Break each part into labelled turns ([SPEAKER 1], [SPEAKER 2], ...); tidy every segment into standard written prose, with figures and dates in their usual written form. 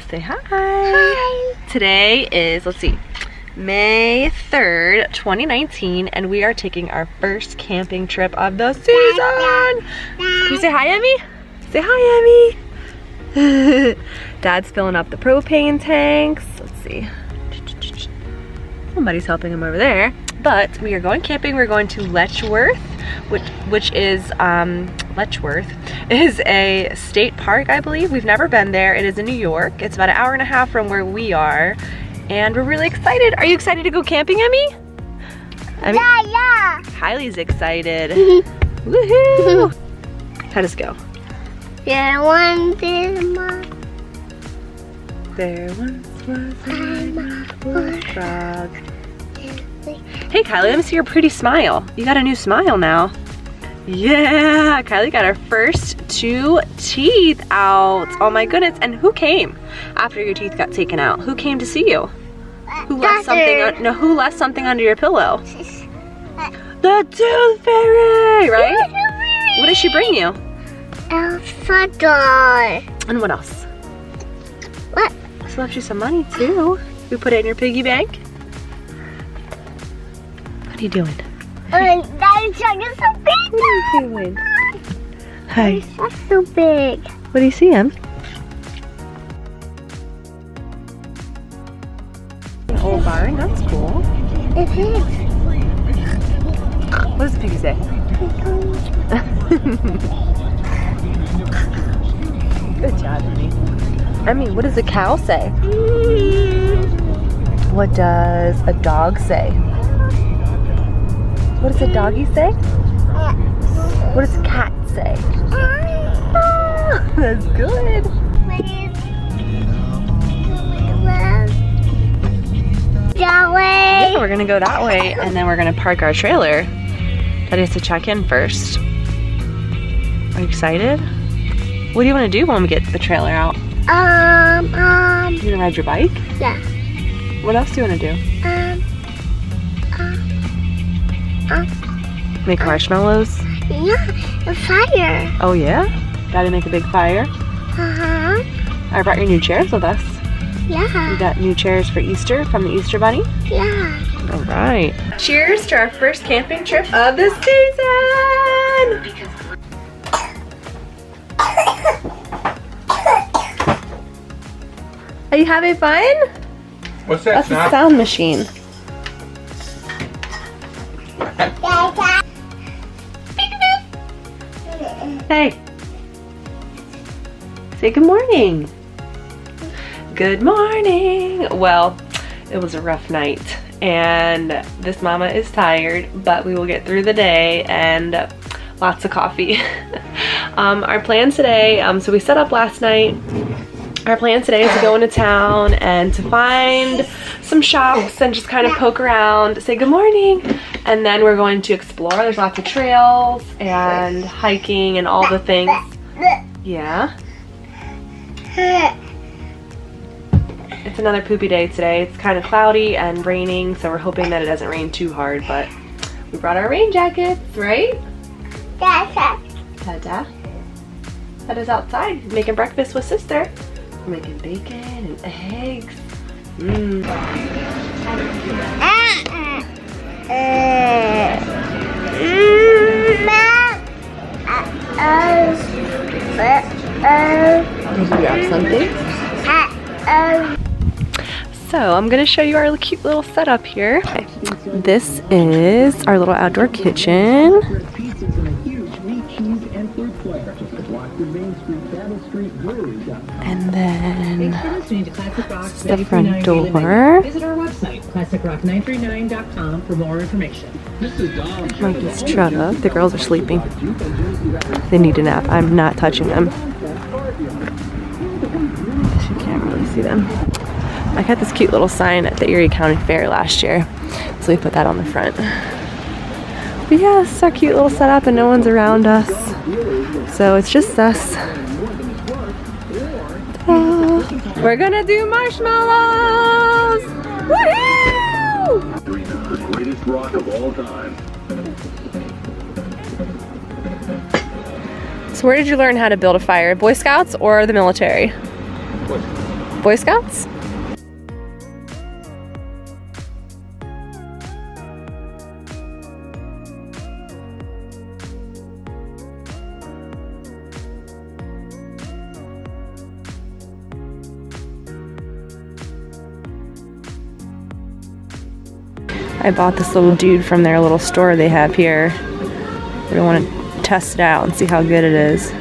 [SPEAKER 1] Say hi. Hi. Today is, let's see, May 3rd, 2019, and we are taking our first camping trip of the season. Can you say hi, Emmy? Say hi, Emmy. Dad's filling up the propane tanks. Let's see. Somebody's helping him over there. But we are going camping. We're going to Letchworth, which is, Letchworth is a state park, I believe. We've never been there. It is in New York. It's about an hour and a half from where we are. And we're really excited. Are you excited to go camping, Emmy?
[SPEAKER 2] Yeah.
[SPEAKER 1] Kylie's excited. Woohoo! How'd this go?
[SPEAKER 2] There once
[SPEAKER 1] was a frog. Hey Kylie, let me see your pretty smile. You got a new smile now. Yeah, Kylie got her first 2 teeth out. Oh my goodness, and who came after your teeth got taken out? Who came to see you? Who left something, who left something under your pillow? The tooth fairy, right? What did she bring you?
[SPEAKER 2] Elsa doll.
[SPEAKER 1] And what else?
[SPEAKER 2] What?
[SPEAKER 1] She left you some money too. We put it in your piggy bank. What are you doing?
[SPEAKER 2] Daddy's shark is so big.
[SPEAKER 1] What are you doing? Hi.
[SPEAKER 2] That's so big.
[SPEAKER 1] What do you see, Em? An old barn, that's cool.
[SPEAKER 2] It is.
[SPEAKER 1] What does the piggy say? Good job, Emmy. Emmy, what does a cow say? What does a dog say? What does a doggy say? What does a cat say? Oh, that's good.
[SPEAKER 2] That way.
[SPEAKER 1] Yeah, we're gonna go that way and then we're gonna park our trailer. Daddy has to check in first. Are you excited? What do you want to do when we get the trailer out? You gonna ride your bike?
[SPEAKER 2] Yeah.
[SPEAKER 1] What else do you want to do? Make marshmallows?
[SPEAKER 2] Yeah, a fire.
[SPEAKER 1] Oh yeah? Daddy make a big fire?
[SPEAKER 2] Uh-huh.
[SPEAKER 1] I brought your new chairs with us.
[SPEAKER 2] Yeah.
[SPEAKER 1] We got new chairs for Easter from the Easter Bunny.
[SPEAKER 2] Yeah.
[SPEAKER 1] All right. Cheers to our first camping trip of the season! Are you having fun?
[SPEAKER 3] What's that?
[SPEAKER 1] That's a sound machine. Hey. Say good morning. Good morning. Well, it was a rough night and this mama is tired, but we will get through the day and lots of coffee. Our plans today, so we set up last night. Our plan today is to go into town and to find some shops and just kind of poke around, say good morning, and then we're going to explore. There's lots of trails and hiking and all the things. Yeah. It's another poopy day today. It's kind of cloudy and raining, so we're hoping that it doesn't rain too hard, but we brought our rain jackets, right? Dada. Dada's outside making breakfast with sister. We're making bacon and eggs. Did you grab something? So I'm gonna show you our cute little setup here. Okay. This is our little outdoor kitchen. And then this is the front door.
[SPEAKER 4] Visit our website, classicrock939.com for more information.
[SPEAKER 1] Mikey's truck. The girls are sleeping. They need a nap. I'm not touching them. You can't really see them. I got this cute little sign at the Erie County Fair last year, so we put that on the front. But yeah, this is our cute little setup and no one's around us. So it's just us. We're gonna do marshmallows! Woohoo!
[SPEAKER 5] The greatest rock of all time.
[SPEAKER 1] So where did you learn how to build a fire? Boy Scouts or the military? Boy Scouts? I bought this little dude from their little store they have here. I want to test it out and see how good it is.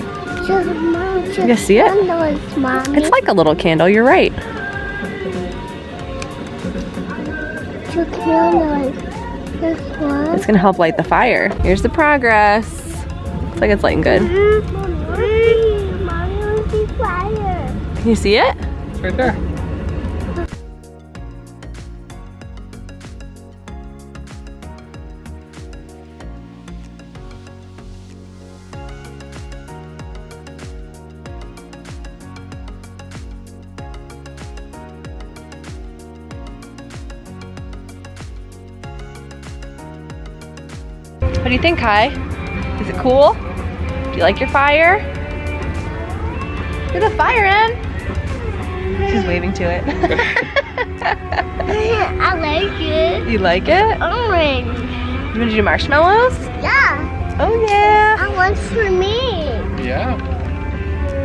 [SPEAKER 1] You guys see it? It's like a little candle, you're right.
[SPEAKER 2] Two candles. This one.
[SPEAKER 1] It's gonna help light the fire. Here's the progress. Looks like it's lighting good.
[SPEAKER 2] Mommy wants the fire.
[SPEAKER 1] Can you see it?
[SPEAKER 3] It's right there.
[SPEAKER 1] What do you think, Kai? Is it cool? Do you like your fire? Look at the fire, Em. She's waving to it.
[SPEAKER 2] I like it.
[SPEAKER 1] You like it?
[SPEAKER 2] Orange.
[SPEAKER 1] You want to do marshmallows?
[SPEAKER 2] Yeah.
[SPEAKER 1] Oh yeah.
[SPEAKER 2] I want for me.
[SPEAKER 3] Yeah.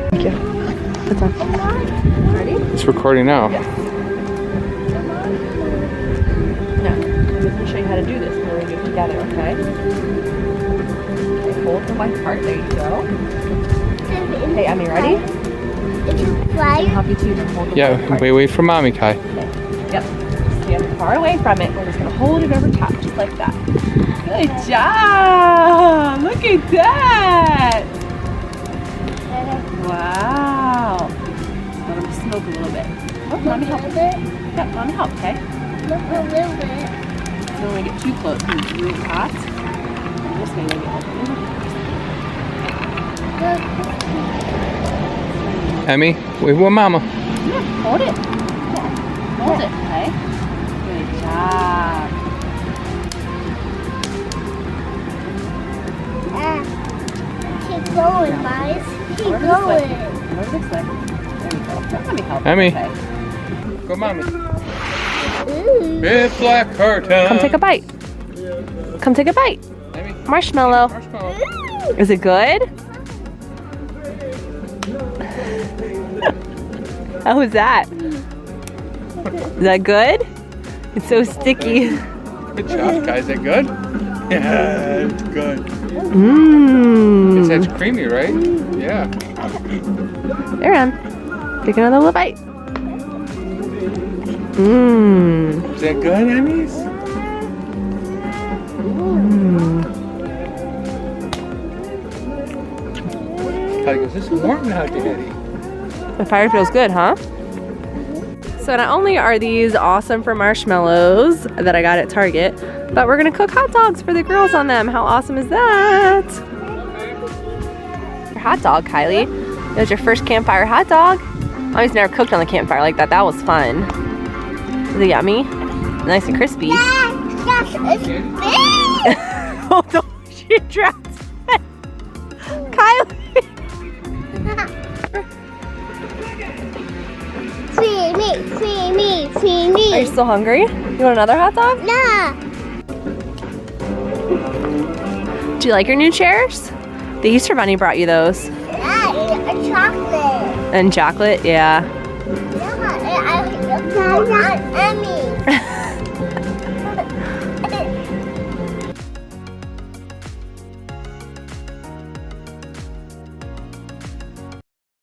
[SPEAKER 1] Thank you. What's on? Ready?
[SPEAKER 3] It's recording now.
[SPEAKER 1] Yeah. No. I'm going to show you how to do this. We're going to do it together, okay? Okay, hold the white part. There you go. Hey, Emmy, ready?
[SPEAKER 2] It's a
[SPEAKER 1] I'll
[SPEAKER 2] fire.
[SPEAKER 1] help you too. Just hold the white
[SPEAKER 3] Yeah,
[SPEAKER 1] part.
[SPEAKER 3] wait for mommy, Kai.
[SPEAKER 1] Okay. Yep. Stand far away from it. We're just going to hold it over top, just like that. Good job! Look at that! Wow. Let them smoke a little bit. Oh, mommy help. Yep, mommy help, okay?
[SPEAKER 2] Look a little bit.
[SPEAKER 1] Don't want to get too close because it's really hot. Just maybe a little bit.
[SPEAKER 3] Emmy, wait for mama.
[SPEAKER 1] Yeah, hold it. Yeah. Hold it, okay? Good job.
[SPEAKER 2] Keep going, guys. Keep
[SPEAKER 1] Over this way.
[SPEAKER 2] going.
[SPEAKER 1] Over this way. There you go. Let me help.
[SPEAKER 3] Emmy.
[SPEAKER 1] Okay.
[SPEAKER 3] Go, mommy.
[SPEAKER 2] Ooh.
[SPEAKER 3] It's black curtain.
[SPEAKER 1] Come take a bite. Come take a bite.
[SPEAKER 3] Emmy,
[SPEAKER 1] Marshmallow.
[SPEAKER 3] marshmallow.
[SPEAKER 1] Is it good? How was that? Is that good? It's so sticky.
[SPEAKER 3] Good job, guys. Is that good? Yeah, it's good.
[SPEAKER 1] Mmm.
[SPEAKER 3] It's creamy, right? Yeah.
[SPEAKER 1] There, Em. Take another little bite. Mmm.
[SPEAKER 3] Is that good, Emmys?
[SPEAKER 1] Mmm.
[SPEAKER 3] Kai goes, this is warm now, Daddy.
[SPEAKER 1] The fire feels good, huh? So not only are these awesome for marshmallows that I got at Target, but we're gonna cook hot dogs for the girls on them. How awesome is that? Your hot dog, Kylie. It was your first campfire hot dog. Mommy's never cooked on the campfire like that. That was fun. Is it yummy? Nice and crispy.
[SPEAKER 2] Yes, it's big.
[SPEAKER 1] Oh, no, she dropped it. Kylie.
[SPEAKER 2] Feed me.
[SPEAKER 1] Are you still hungry? You want another hot dog?
[SPEAKER 2] Nah.
[SPEAKER 1] Do you like your new chairs? The Easter Bunny brought you those.
[SPEAKER 2] Yeah, a chocolate.
[SPEAKER 1] And chocolate, yeah.
[SPEAKER 2] Yeah, I Emmy.